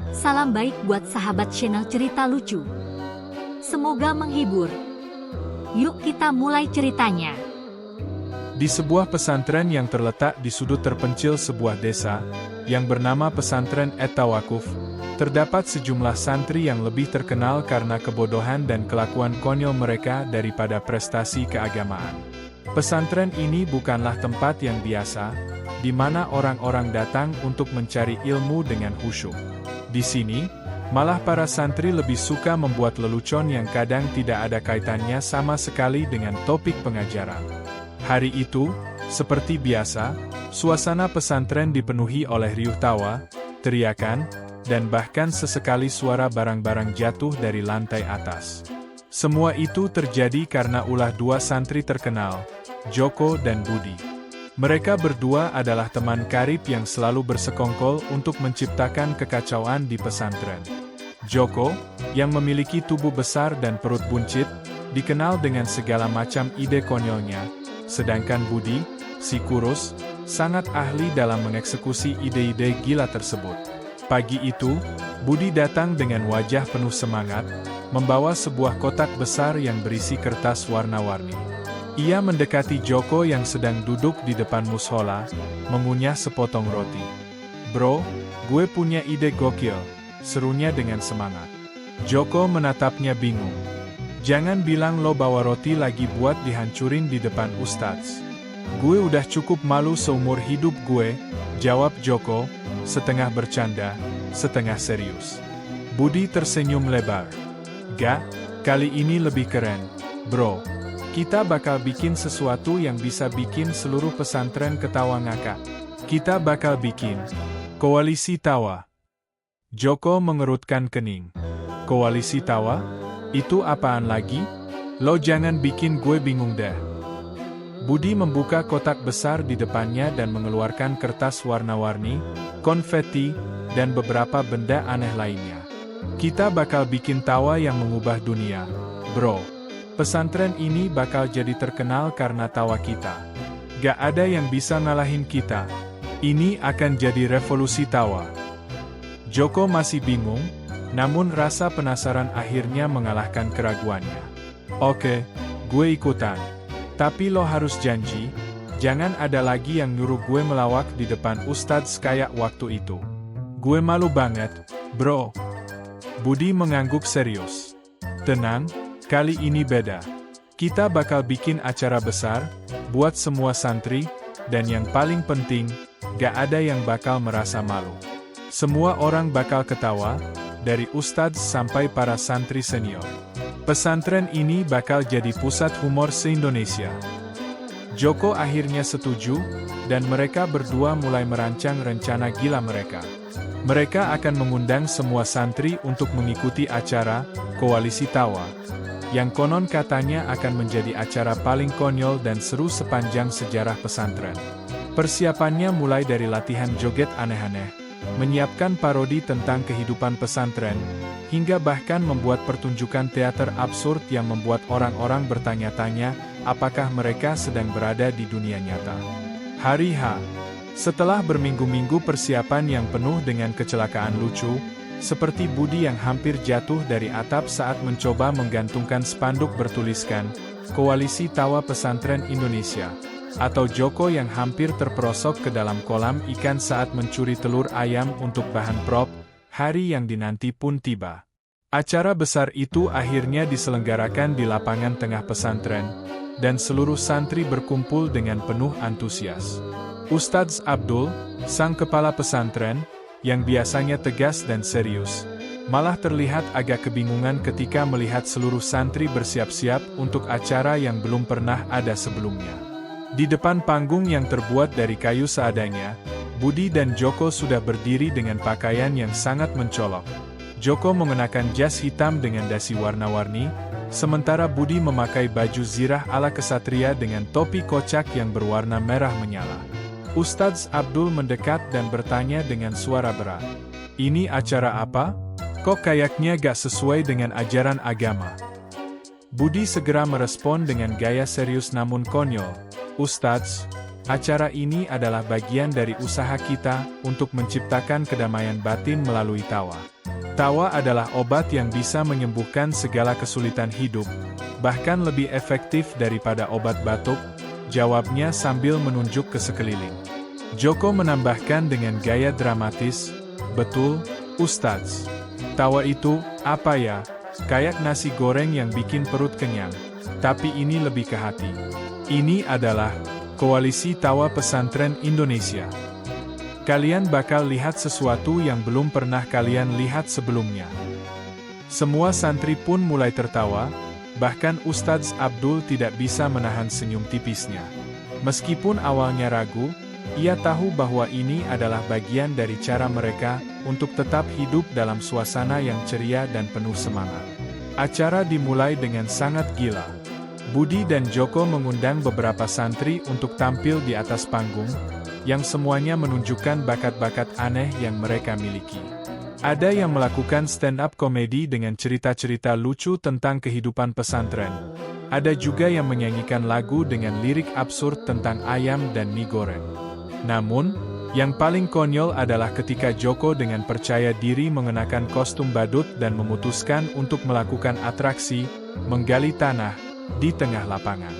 Salam baik buat sahabat channel cerita lucu. Semoga menghibur. Yuk kita mulai ceritanya. Di sebuah pesantren yang terletak di sudut terpencil sebuah desa, yang bernama Pesantren Et-Tawakuf, terdapat sejumlah santri yang lebih terkenal karena kebodohan dan kelakuan konyol mereka daripada prestasi keagamaan. Pesantren ini bukanlah tempat yang biasa, di mana orang-orang datang untuk mencari ilmu dengan khusyuk. Di sini, malah para santri lebih suka membuat lelucon yang kadang tidak ada kaitannya sama sekali dengan topik pengajaran. Hari itu, seperti biasa, suasana pesantren dipenuhi oleh riuh tawa, teriakan, dan bahkan sesekali suara barang-barang jatuh dari lantai atas. Semua itu terjadi karena ulah dua santri terkenal, Joko dan Budi. Mereka berdua adalah teman karib yang selalu bersekongkol untuk menciptakan kekacauan di pesantren. Joko, yang memiliki tubuh besar dan perut buncit, dikenal dengan segala macam ide konyolnya, sedangkan Budi, si kurus, sangat ahli dalam mengeksekusi ide-ide gila tersebut. Pagi itu, Budi datang dengan wajah penuh semangat, membawa sebuah kotak besar yang berisi kertas warna-warni. Ia mendekati Joko yang sedang duduk di depan mushola, mengunyah sepotong roti. "Bro, gue punya ide gokil," serunya dengan semangat. Joko menatapnya bingung. "Jangan bilang lo bawa roti lagi buat dihancurin di depan Ustadz." "Gue udah cukup malu seumur hidup gue," jawab Joko, setengah bercanda, setengah serius. Budi tersenyum lebar. "Gak, kali ini lebih keren, bro. Kita bakal bikin sesuatu yang bisa bikin seluruh pesantren ketawa ngakak. Kita bakal bikin koalisi tawa." Joko mengerutkan kening. "Koalisi tawa? Itu apaan lagi? Lo jangan bikin gue bingung dah." Budi membuka kotak besar di depannya dan mengeluarkan kertas warna-warni, konfeti, dan beberapa benda aneh lainnya. "Kita bakal bikin tawa yang mengubah dunia, bro. Pesantren ini bakal jadi terkenal karena tawa kita. Gak ada yang bisa ngalahin kita. Ini akan jadi revolusi tawa." Joko masih bingung, namun rasa penasaran akhirnya mengalahkan keraguannya. "Oke, gue ikutan. Tapi lo harus janji, jangan ada lagi yang nyuruh gue melawak di depan Ustadz kayak waktu itu. Gue malu banget, bro." Budi mengangguk serius. "Tenang, kali ini beda. Kita bakal bikin acara besar, buat semua santri, dan yang paling penting, gak ada yang bakal merasa malu. Semua orang bakal ketawa, dari ustadz sampai para santri senior. Pesantren ini bakal jadi pusat humor se-Indonesia." Joko akhirnya setuju, dan mereka berdua mulai merancang rencana gila mereka. Mereka akan mengundang semua santri untuk mengikuti acara Koalisi Tawa, yang konon katanya akan menjadi acara paling konyol dan seru sepanjang sejarah pesantren. Persiapannya mulai dari latihan joget aneh-aneh, menyiapkan parodi tentang kehidupan pesantren, hingga bahkan membuat pertunjukan teater absurd yang membuat orang-orang bertanya-tanya, apakah mereka sedang berada di dunia nyata. Hari H. Setelah berminggu-minggu persiapan yang penuh dengan kecelakaan lucu, seperti Budi yang hampir jatuh dari atap saat mencoba menggantungkan spanduk bertuliskan, Koalisi Tawa Pesantren Indonesia, atau Joko yang hampir terperosok ke dalam kolam ikan saat mencuri telur ayam untuk bahan prop, hari yang dinanti pun tiba. Acara besar itu akhirnya diselenggarakan di lapangan tengah pesantren, dan seluruh santri berkumpul dengan penuh antusias. Ustadz Abdul, sang kepala pesantren, yang biasanya tegas dan serius, malah terlihat agak kebingungan ketika melihat seluruh santri bersiap-siap untuk acara yang belum pernah ada sebelumnya. Di depan panggung yang terbuat dari kayu seadanya, Budi dan Joko sudah berdiri dengan pakaian yang sangat mencolok. Joko mengenakan jas hitam dengan dasi warna-warni, sementara Budi memakai baju zirah ala kesatria dengan topi kocak yang berwarna merah menyala. Ustadz Abdul mendekat dan bertanya dengan suara berat. "Ini acara apa? Kok kayaknya gak sesuai dengan ajaran agama?" Budi segera merespon dengan gaya serius namun konyol. "Ustadz, acara ini adalah bagian dari usaha kita untuk menciptakan kedamaian batin melalui tawa. Tawa adalah obat yang bisa menyembuhkan segala kesulitan hidup, bahkan lebih efektif daripada obat batuk, jawabnya sambil menunjuk ke sekeliling. Joko menambahkan dengan gaya dramatis, "Betul, Ustadz. Tawa itu, apa ya, kayak nasi goreng yang bikin perut kenyang, tapi ini lebih ke hati. Ini adalah Koalisi Tawa Pesantren Indonesia. Kalian bakal lihat sesuatu yang belum pernah kalian lihat sebelumnya." Semua santri pun mulai tertawa, bahkan Ustadz Abdul tidak bisa menahan senyum tipisnya. Meskipun awalnya ragu, ia tahu bahwa ini adalah bagian dari cara mereka untuk tetap hidup dalam suasana yang ceria dan penuh semangat. Acara dimulai dengan sangat gila. Budi dan Joko mengundang beberapa santri untuk tampil di atas panggung, yang semuanya menunjukkan bakat-bakat aneh yang mereka miliki. Ada yang melakukan stand-up komedi dengan cerita-cerita lucu tentang kehidupan pesantren. Ada juga yang menyanyikan lagu dengan lirik absurd tentang ayam dan mie goreng. Namun, yang paling konyol adalah ketika Joko dengan percaya diri mengenakan kostum badut dan memutuskan untuk melakukan atraksi, menggali tanah, di tengah lapangan.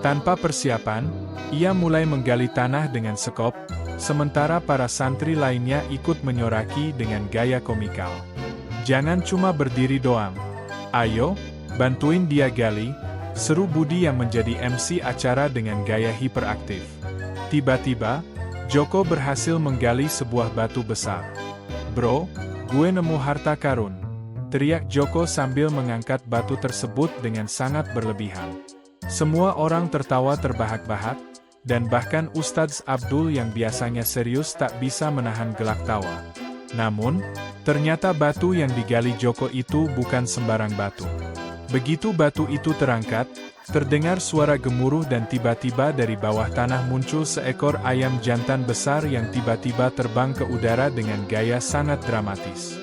Tanpa persiapan, ia mulai menggali tanah dengan sekop, sementara para santri lainnya ikut menyoraki dengan gaya komikal. "Jangan cuma berdiri doang. Ayo, bantuin dia gali," seru Budi yang menjadi MC acara dengan gaya hiperaktif. Tiba-tiba, Joko berhasil menggali sebuah batu besar. "Bro, gue nemu harta karun," teriak Joko sambil mengangkat batu tersebut dengan sangat berlebihan. Semua orang tertawa terbahak-bahak, dan bahkan Ustadz Abdul yang biasanya serius tak bisa menahan gelak tawa. Namun, ternyata batu yang digali Joko itu bukan sembarang batu. Begitu batu itu terangkat, terdengar suara gemuruh dan tiba-tiba dari bawah tanah muncul seekor ayam jantan besar yang tiba-tiba terbang ke udara dengan gaya sangat dramatis.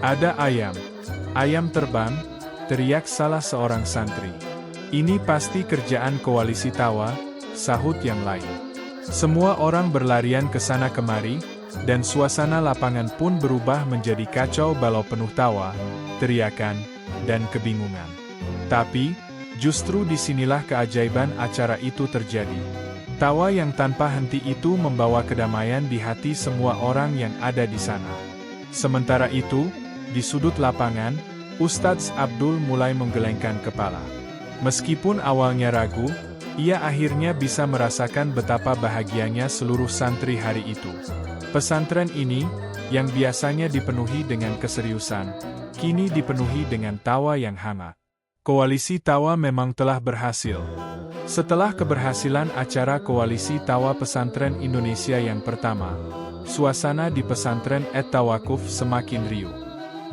"Ada ayam. Ayam terbang," teriak salah seorang santri. "Ini pasti kerjaan Koalisi Tawa," sahut yang lain. Semua orang berlarian ke sana kemari, dan suasana lapangan pun berubah menjadi kacau balau penuh tawa, teriakan, dan kebingungan. Tapi, justru disinilah keajaiban acara itu terjadi. Tawa yang tanpa henti itu membawa kedamaian di hati semua orang yang ada di sana. Sementara itu, di sudut lapangan, Ustadz Abdul mulai menggelengkan kepala. Meskipun awalnya ragu, ia akhirnya bisa merasakan betapa bahagianya seluruh santri hari itu. Pesantren ini, yang biasanya dipenuhi dengan keseriusan, kini dipenuhi dengan tawa yang hangat. Koalisi Tawa memang telah berhasil. Setelah keberhasilan acara Koalisi Tawa Pesantren Indonesia yang pertama, suasana di pesantren At-Tawakuf semakin riuh.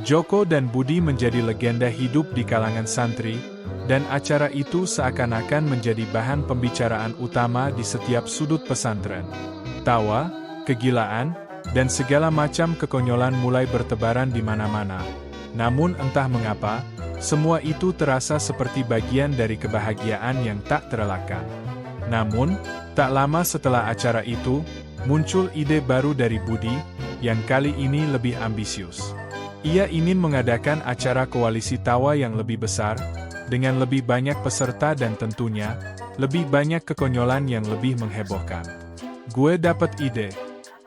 Joko dan Budi menjadi legenda hidup di kalangan santri, dan acara itu seakan-akan menjadi bahan pembicaraan utama di setiap sudut pesantren. Tawa, kegilaan, dan segala macam kekonyolan mulai bertebaran di mana-mana. Namun entah mengapa, semua itu terasa seperti bagian dari kebahagiaan yang tak terelakkan. Namun, tak lama setelah acara itu, muncul ide baru dari Budi, yang kali ini lebih ambisius. Ia ingin mengadakan acara Koalisi Tawa yang lebih besar, dengan lebih banyak peserta dan tentunya, lebih banyak kekonyolan yang lebih menghebohkan. "Gue dapet ide.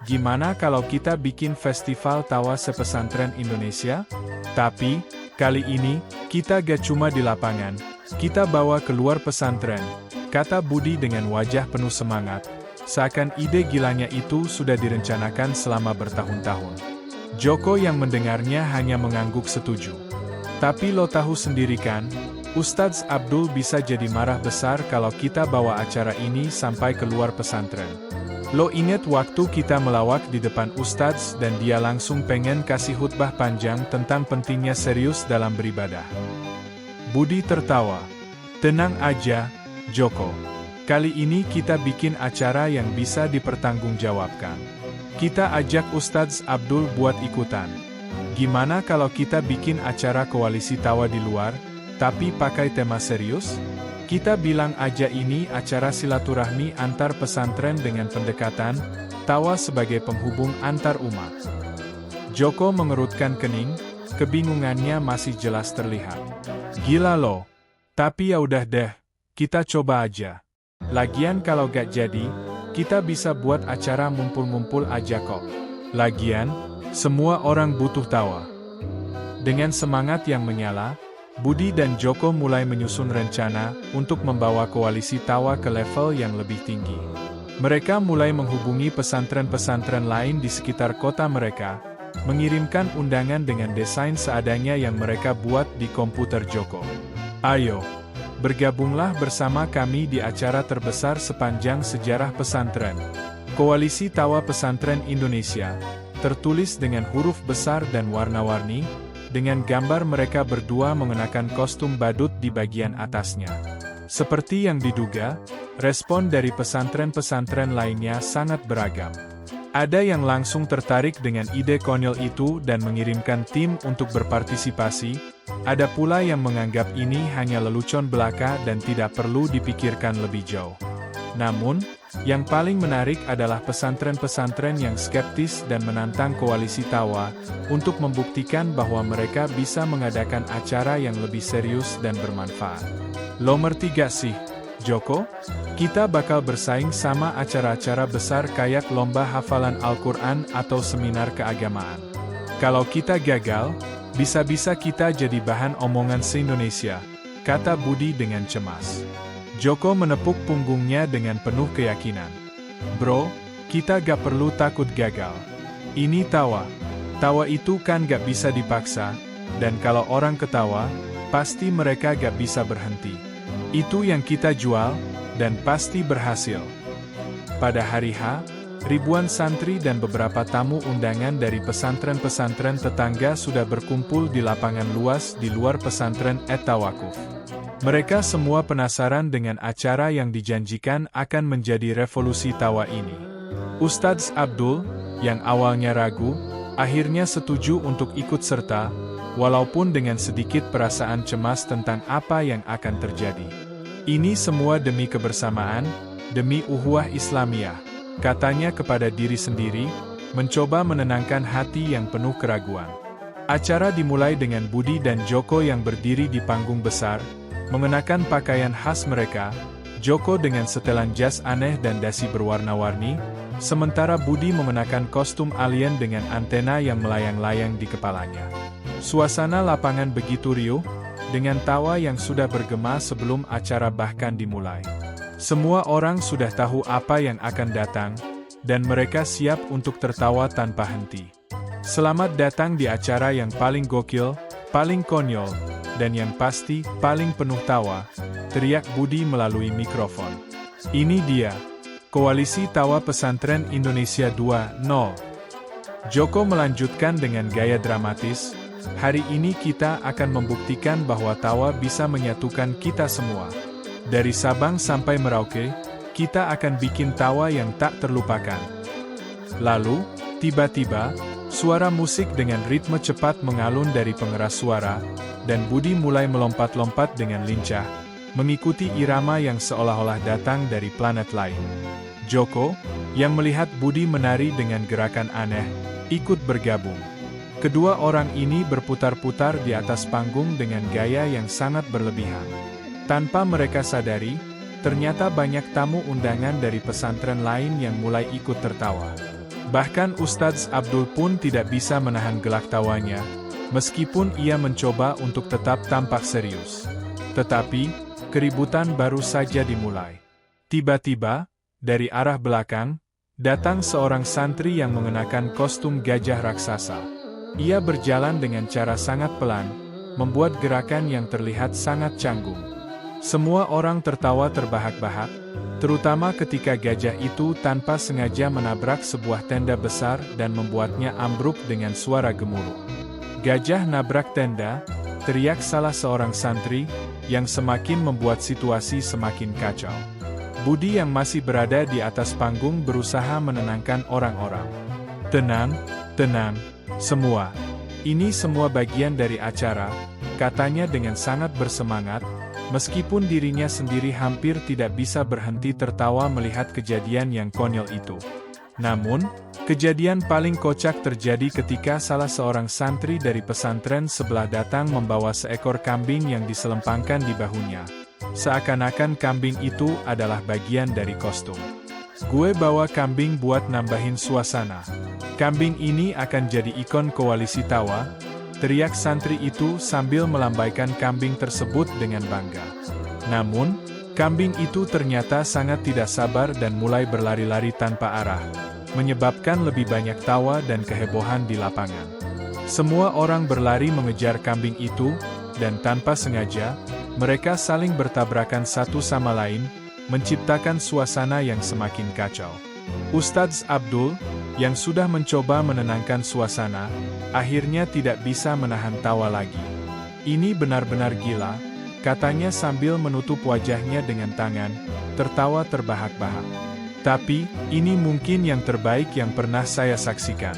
Gimana kalau kita bikin festival tawa sepesantren Indonesia? Tapi, kali ini, kita gak cuma di lapangan, kita bawa keluar pesantren," kata Budi dengan wajah penuh semangat, seakan ide gilanya itu sudah direncanakan selama bertahun-tahun. Joko yang mendengarnya hanya mengangguk setuju. "Tapi lo tahu sendiri kan, Ustadz Abdul bisa jadi marah besar kalau kita bawa acara ini sampai keluar pesantren. Lo ingat waktu kita melawak di depan Ustadz dan dia langsung pengen kasih khutbah panjang tentang pentingnya serius dalam beribadah." Budi tertawa. "Tenang aja, Joko. Kali ini kita bikin acara yang bisa dipertanggungjawabkan. Kita ajak Ustadz Abdul buat ikutan. Gimana kalau kita bikin acara Koalisi Tawa di luar, tapi pakai tema serius? Kita bilang aja ini acara silaturahmi antar pesantren dengan pendekatan tawa sebagai penghubung antar umat." Joko mengerutkan kening, kebingungannya masih jelas terlihat. Gila loh. Tapi ya udah deh, kita coba aja. Lagian kalau gak jadi, kita bisa buat acara ngumpul-ngumpul aja kok. Lagian, semua orang butuh tawa. Dengan semangat yang menyala, Budi dan Joko mulai menyusun rencana untuk membawa koalisi tawa ke level yang lebih tinggi. Mereka mulai menghubungi pesantren-pesantren lain di sekitar kota mereka, mengirimkan undangan dengan desain seadanya yang mereka buat di komputer Joko. Ayo, bergabunglah bersama kami di acara terbesar sepanjang sejarah pesantren. Koalisi Tawa Pesantren Indonesia, tertulis dengan huruf besar dan warna-warni, dengan gambar mereka berdua mengenakan kostum badut di bagian atasnya. Seperti yang diduga, respon dari pesantren-pesantren lainnya sangat beragam. Ada yang langsung tertarik dengan ide konyol itu dan mengirimkan tim untuk berpartisipasi, ada pula yang menganggap ini hanya lelucon belaka dan tidak perlu dipikirkan lebih jauh. Namun, yang paling menarik adalah pesantren-pesantren yang skeptis dan menantang koalisi Tawa, untuk membuktikan bahwa mereka bisa mengadakan acara yang lebih serius dan bermanfaat. Lo ngerti gak sih, Joko? Kita bakal bersaing sama acara-acara besar kayak lomba hafalan Al-Quran atau seminar keagamaan. Kalau kita gagal, bisa-bisa kita jadi bahan omongan se-Indonesia, kata Budi dengan cemas. Joko menepuk punggungnya dengan penuh keyakinan. Bro, kita gak perlu takut gagal. Ini tawa. Tawa itu kan gak bisa dipaksa, dan kalau orang ketawa, pasti mereka gak bisa berhenti. Itu yang kita jual, dan pasti berhasil. Pada hari H, ribuan santri dan beberapa tamu undangan dari pesantren-pesantren tetangga sudah berkumpul di lapangan luas di luar pesantren At-Tawakuf. Mereka semua penasaran dengan acara yang dijanjikan akan menjadi revolusi tawa ini. Ustadz Abdul, yang awalnya ragu, akhirnya setuju untuk ikut serta, walaupun dengan sedikit perasaan cemas tentang apa yang akan terjadi. Ini semua demi kebersamaan, demi ukhuwah Islamiyah, katanya kepada diri sendiri, mencoba menenangkan hati yang penuh keraguan. Acara dimulai dengan Budi dan Joko yang berdiri di panggung besar, mengenakan pakaian khas mereka, Joko dengan setelan jas aneh dan dasi berwarna-warni, sementara Budi mengenakan kostum alien dengan antena yang melayang-layang di kepalanya. Suasana lapangan begitu riuh, dengan tawa yang sudah bergema sebelum acara bahkan dimulai. Semua orang sudah tahu apa yang akan datang, dan mereka siap untuk tertawa tanpa henti. Selamat datang di acara yang paling gokil, paling konyol, dan yang pasti, paling penuh tawa, teriak Budi melalui mikrofon. Ini dia, Koalisi Tawa Pesantren Indonesia 2.0. Joko melanjutkan dengan gaya dramatis, hari ini kita akan membuktikan bahwa tawa bisa menyatukan kita semua. Dari Sabang sampai Merauke, kita akan bikin tawa yang tak terlupakan. Lalu, tiba-tiba, suara musik dengan ritme cepat mengalun dari pengeras suara, dan Budi mulai melompat-lompat dengan lincah, mengikuti irama yang seolah-olah datang dari planet lain. Joko, yang melihat Budi menari dengan gerakan aneh, ikut bergabung. Kedua orang ini berputar-putar di atas panggung dengan gaya yang sangat berlebihan. Tanpa mereka sadari, ternyata banyak tamu undangan dari pesantren lain yang mulai ikut tertawa. Bahkan Ustadz Abdul pun tidak bisa menahan gelak tawanya, meskipun ia mencoba untuk tetap tampak serius. Tetapi, keributan baru saja dimulai. Tiba-tiba, dari arah belakang, datang seorang santri yang mengenakan kostum gajah raksasa. Ia berjalan dengan cara sangat pelan, membuat gerakan yang terlihat sangat canggung. Semua orang tertawa terbahak-bahak, terutama ketika gajah itu tanpa sengaja menabrak sebuah tenda besar dan membuatnya ambruk dengan suara gemuruh. Gajah nabrak tenda, teriak salah seorang santri, yang semakin membuat situasi semakin kacau. Budi yang masih berada di atas panggung berusaha menenangkan orang-orang. Tenang, tenang, semua. Ini semua bagian dari acara, katanya dengan sangat bersemangat, meskipun dirinya sendiri hampir tidak bisa berhenti tertawa melihat kejadian yang konyol itu. Namun, kejadian paling kocak terjadi ketika salah seorang santri dari pesantren sebelah datang membawa seekor kambing yang diselempangkan di bahunya. Seakan-akan kambing itu adalah bagian dari kostum. Gue bawa kambing buat nambahin suasana. Kambing ini akan jadi ikon koalisi tawa, teriak santri itu sambil melambaikan kambing tersebut dengan bangga. Namun, kambing itu ternyata sangat tidak sabar dan mulai berlari-lari tanpa arah, menyebabkan lebih banyak tawa dan kehebohan di lapangan. Semua orang berlari mengejar kambing itu, dan tanpa sengaja, mereka saling bertabrakan satu sama lain, menciptakan suasana yang semakin kacau. Ustadz Abdul, yang sudah mencoba menenangkan suasana, akhirnya tidak bisa menahan tawa lagi. "Ini benar-benar gila," katanya sambil menutup wajahnya dengan tangan, tertawa terbahak-bahak. "Tapi, ini mungkin yang terbaik yang pernah saya saksikan."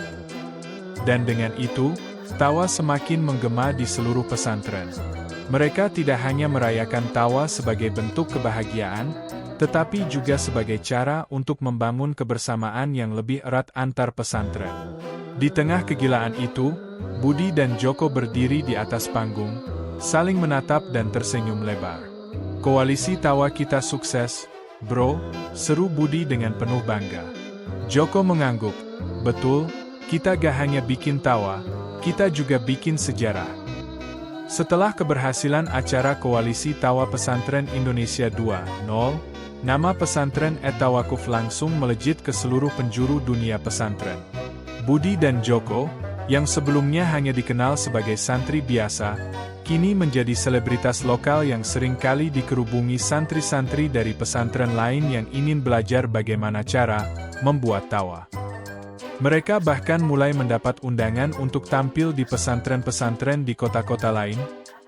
Dan dengan itu, tawa semakin menggema di seluruh pesantren. Mereka tidak hanya merayakan tawa sebagai bentuk kebahagiaan, tetapi juga sebagai cara untuk membangun kebersamaan yang lebih erat antar pesantren. Di tengah kegilaan itu, Budi dan Joko berdiri di atas panggung, saling menatap dan tersenyum lebar. "Koalisi tawa kita sukses, bro," seru Budi dengan penuh bangga. Joko mengangguk, "Betul, kita gak hanya bikin tawa, kita juga bikin sejarah." Setelah keberhasilan acara Koalisi Tawa Pesantren Indonesia 2.0, nama pesantren At-Tawaquf langsung melejit ke seluruh penjuru dunia pesantren. Budi dan Joko, yang sebelumnya hanya dikenal sebagai santri biasa, kini menjadi selebritas lokal yang sering kali dikerubungi santri-santri dari pesantren lain yang ingin belajar bagaimana cara membuat tawa. Mereka bahkan mulai mendapat undangan untuk tampil di pesantren-pesantren di kota-kota lain,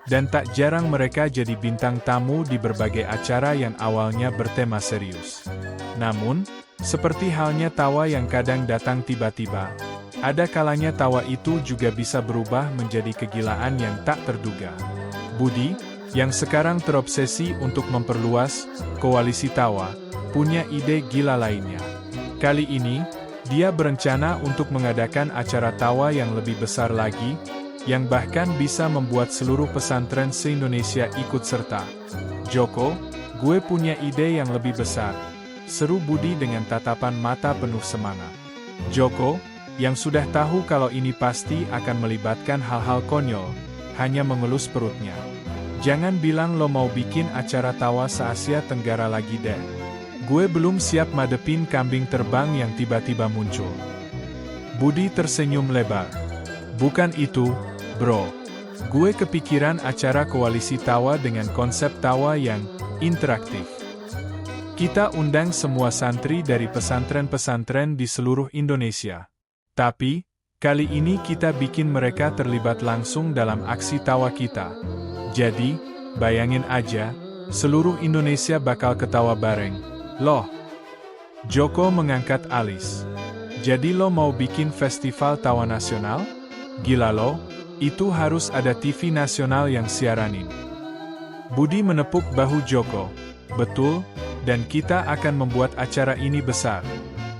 dan tak jarang mereka jadi bintang tamu di berbagai acara yang awalnya bertema serius. Namun, seperti halnya tawa yang kadang datang tiba-tiba, ada kalanya tawa itu juga bisa berubah menjadi kegilaan yang tak terduga. Budi, yang sekarang terobsesi untuk memperluas koalisi tawa, punya ide gila lainnya. Kali ini, dia berencana untuk mengadakan acara tawa yang lebih besar lagi, yang bahkan bisa membuat seluruh pesantren se-Indonesia ikut serta. "Joko, gue punya ide yang lebih besar," seru Budi dengan tatapan mata penuh semangat. Joko, yang sudah tahu kalau ini pasti akan melibatkan hal-hal konyol, hanya mengelus perutnya. "Jangan bilang lo mau bikin acara tawa se-Asia Tenggara lagi deh. Gue belum siap madepin kambing terbang yang tiba-tiba muncul." Budi tersenyum lebar. "Bukan itu, bro. Gue kepikiran acara koalisi tawa dengan konsep tawa yang interaktif. Kita undang semua santri dari pesantren-pesantren di seluruh Indonesia. Tapi, kali ini kita bikin mereka terlibat langsung dalam aksi tawa kita. Jadi, bayangin aja, seluruh Indonesia bakal ketawa bareng. Loh." Joko mengangkat alis. "Jadi lo mau bikin festival tawa nasional? Gila lo, itu harus ada TV nasional yang siaranin." Budi menepuk bahu Joko. "Betul, dan kita akan membuat acara ini besar.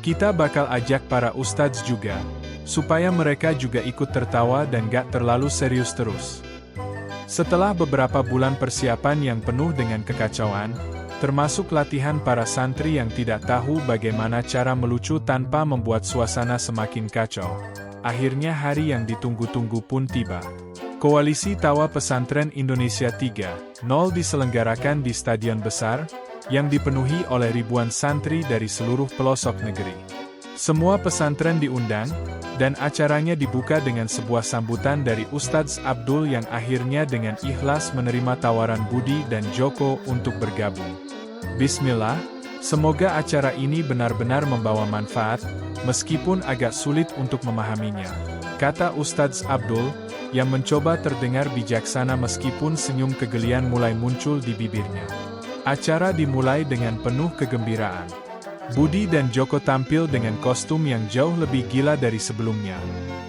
Kita bakal ajak para ustadz juga, supaya mereka juga ikut tertawa dan gak terlalu serius terus." Setelah beberapa bulan persiapan yang penuh dengan kekacauan, termasuk latihan para santri yang tidak tahu bagaimana cara melucu tanpa membuat suasana semakin kacau, akhirnya hari yang ditunggu-tunggu pun tiba. Koalisi Tawa Pesantren Indonesia 3.0 diselenggarakan di stadion besar, yang dipenuhi oleh ribuan santri dari seluruh pelosok negeri. Semua pesantren diundang, dan acaranya dibuka dengan sebuah sambutan dari Ustadz Abdul yang akhirnya dengan ikhlas menerima tawaran Budi dan Joko untuk bergabung. "Bismillah, semoga acara ini benar-benar membawa manfaat, meskipun agak sulit untuk memahaminya," kata Ustadz Abdul, yang mencoba terdengar bijaksana meskipun senyum kegelian mulai muncul di bibirnya. Acara dimulai dengan penuh kegembiraan. Budi dan Joko tampil dengan kostum yang jauh lebih gila dari sebelumnya.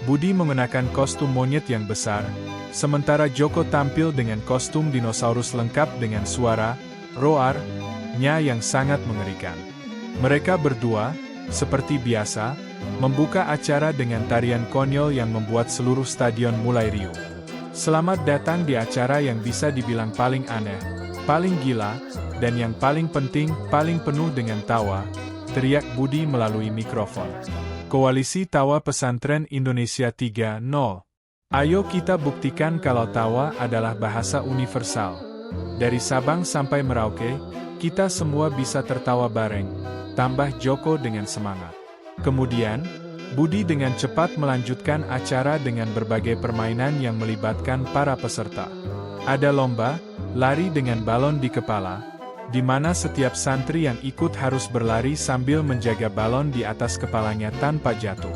Budi mengenakan kostum monyet yang besar, sementara Joko tampil dengan kostum dinosaurus lengkap dengan suara roar-nya yang sangat mengerikan. Mereka berdua, seperti biasa, membuka acara dengan tarian konyol yang membuat seluruh stadion mulai riuh. Selamat datang di acara yang bisa dibilang paling aneh, paling gila, dan yang paling penting, paling penuh dengan tawa, teriak Budi melalui mikrofon. Koalisi Tawa Pesantren Indonesia 3.0. Ayo kita buktikan kalau tawa adalah bahasa universal. Dari Sabang sampai Merauke, kita semua bisa tertawa bareng, tambah Joko dengan semangat. Kemudian, Budi dengan cepat melanjutkan acara dengan berbagai permainan yang melibatkan para peserta. Ada lomba, lari dengan balon di kepala, di mana setiap santri yang ikut harus berlari sambil menjaga balon di atas kepalanya tanpa jatuh.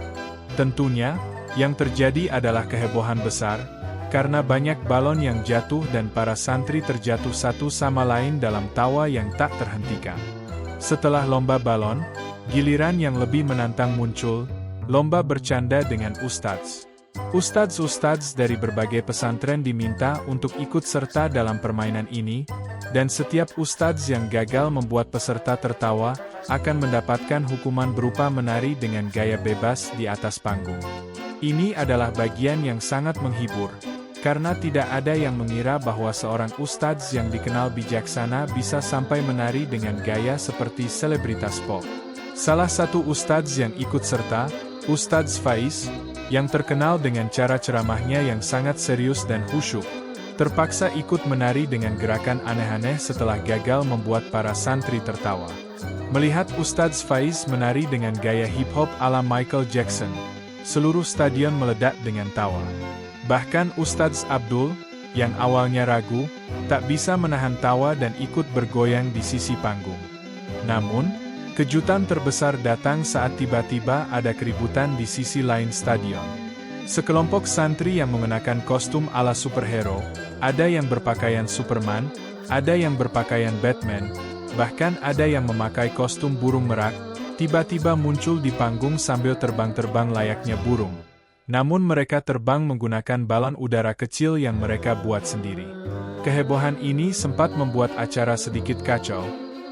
Tentunya, yang terjadi adalah kehebohan besar, karena banyak balon yang jatuh dan para santri terjatuh satu sama lain dalam tawa yang tak terhentikan. Setelah lomba balon, giliran yang lebih menantang muncul, lomba bercanda dengan ustadz. Ustadz dari berbagai pesantren diminta untuk ikut serta dalam permainan ini, dan setiap ustadz yang gagal membuat peserta tertawa, akan mendapatkan hukuman berupa menari dengan gaya bebas di atas panggung. Ini adalah bagian yang sangat menghibur, karena tidak ada yang mengira bahwa seorang ustadz yang dikenal bijaksana bisa sampai menari dengan gaya seperti selebritas pop. Salah satu ustadz yang ikut serta, Ustadz Faiz, yang terkenal dengan cara ceramahnya yang sangat serius dan khusyuk, terpaksa ikut menari dengan gerakan aneh-aneh setelah gagal membuat para santri tertawa. Melihat Ustadz Faiz menari dengan gaya hip-hop ala Michael Jackson, seluruh stadion meledak dengan tawa. Bahkan Ustadz Abdul, yang awalnya ragu, tak bisa menahan tawa dan ikut bergoyang di sisi panggung. Namun, kejutan terbesar datang saat tiba-tiba ada keributan di sisi lain stadion. Sekelompok santri yang mengenakan kostum ala superhero, ada yang berpakaian Superman, ada yang berpakaian Batman, bahkan ada yang memakai kostum burung merak, tiba-tiba muncul di panggung sambil terbang-terbang layaknya burung. Namun mereka terbang menggunakan balon udara kecil yang mereka buat sendiri. Kehebohan ini sempat membuat acara sedikit kacau,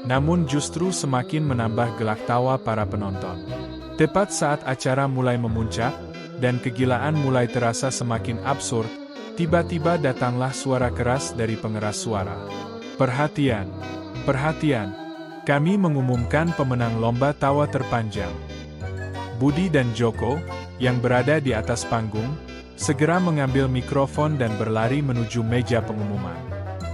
namun justru semakin menambah gelak tawa para penonton. Tepat saat acara mulai memuncak, dan kegilaan mulai terasa semakin absurd, tiba-tiba datanglah suara keras dari pengeras suara. Perhatian! Perhatian! Kami mengumumkan pemenang lomba tawa terpanjang. Budi dan Joko, yang berada di atas panggung, segera mengambil mikrofon dan berlari menuju meja pengumuman.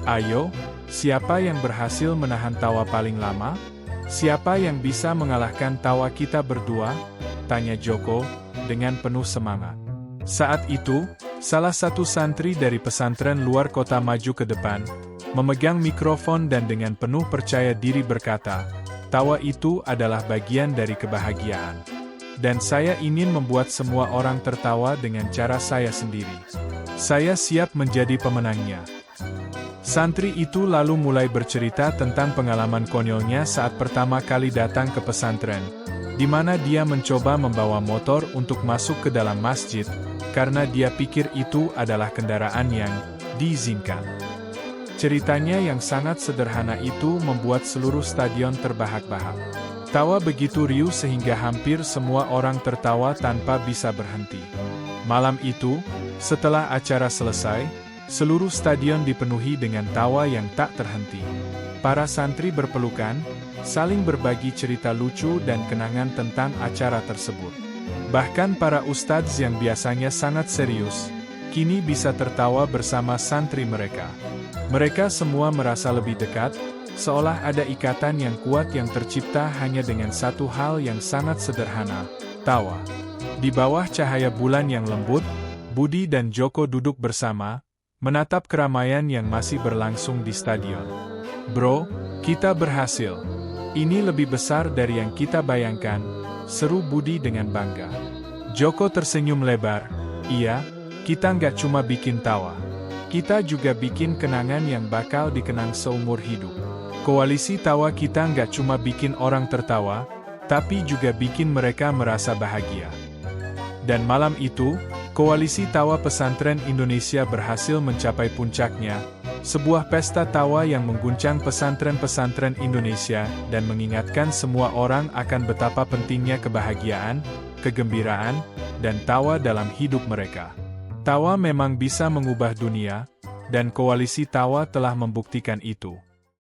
Ayo, siapa yang berhasil menahan tawa paling lama? Siapa yang bisa mengalahkan tawa kita berdua? Tanya Joko, dengan penuh semangat. Saat itu, salah satu santri dari pesantren luar kota maju ke depan, memegang mikrofon dan dengan penuh percaya diri berkata, tawa itu adalah bagian dari kebahagiaan. Dan saya ingin membuat semua orang tertawa dengan cara saya sendiri. Saya siap menjadi pemenangnya. Santri itu lalu mulai bercerita tentang pengalaman konyolnya saat pertama kali datang ke pesantren, di mana dia mencoba membawa motor untuk masuk ke dalam masjid, karena dia pikir itu adalah kendaraan yang diizinkan. Ceritanya yang sangat sederhana itu membuat seluruh stadion terbahak-bahak. Tawa begitu riuh sehingga hampir semua orang tertawa tanpa bisa berhenti. Malam itu, setelah acara selesai, seluruh stadion dipenuhi dengan tawa yang tak terhenti. Para santri berpelukan, saling berbagi cerita lucu dan kenangan tentang acara tersebut. Bahkan para ustadz yang biasanya sangat serius, kini bisa tertawa bersama santri mereka. Mereka semua merasa lebih dekat, seolah ada ikatan yang kuat yang tercipta hanya dengan satu hal yang sangat sederhana, tawa. Di bawah cahaya bulan yang lembut, Budi dan Joko duduk bersama, menatap keramaian yang masih berlangsung di stadion. Bro, kita berhasil. Ini lebih besar dari yang kita bayangkan, seru Budi dengan bangga. Joko tersenyum lebar, iya, kita nggak cuma bikin tawa. Kita juga bikin kenangan yang bakal dikenang seumur hidup. Koalisi tawa kita nggak cuma bikin orang tertawa, tapi juga bikin mereka merasa bahagia. Dan malam itu, Koalisi Tawa Pesantren Indonesia berhasil mencapai puncaknya, sebuah pesta tawa yang mengguncang pesantren-pesantren Indonesia dan mengingatkan semua orang akan betapa pentingnya kebahagiaan, kegembiraan, dan tawa dalam hidup mereka. Tawa memang bisa mengubah dunia, dan koalisi tawa telah membuktikan itu.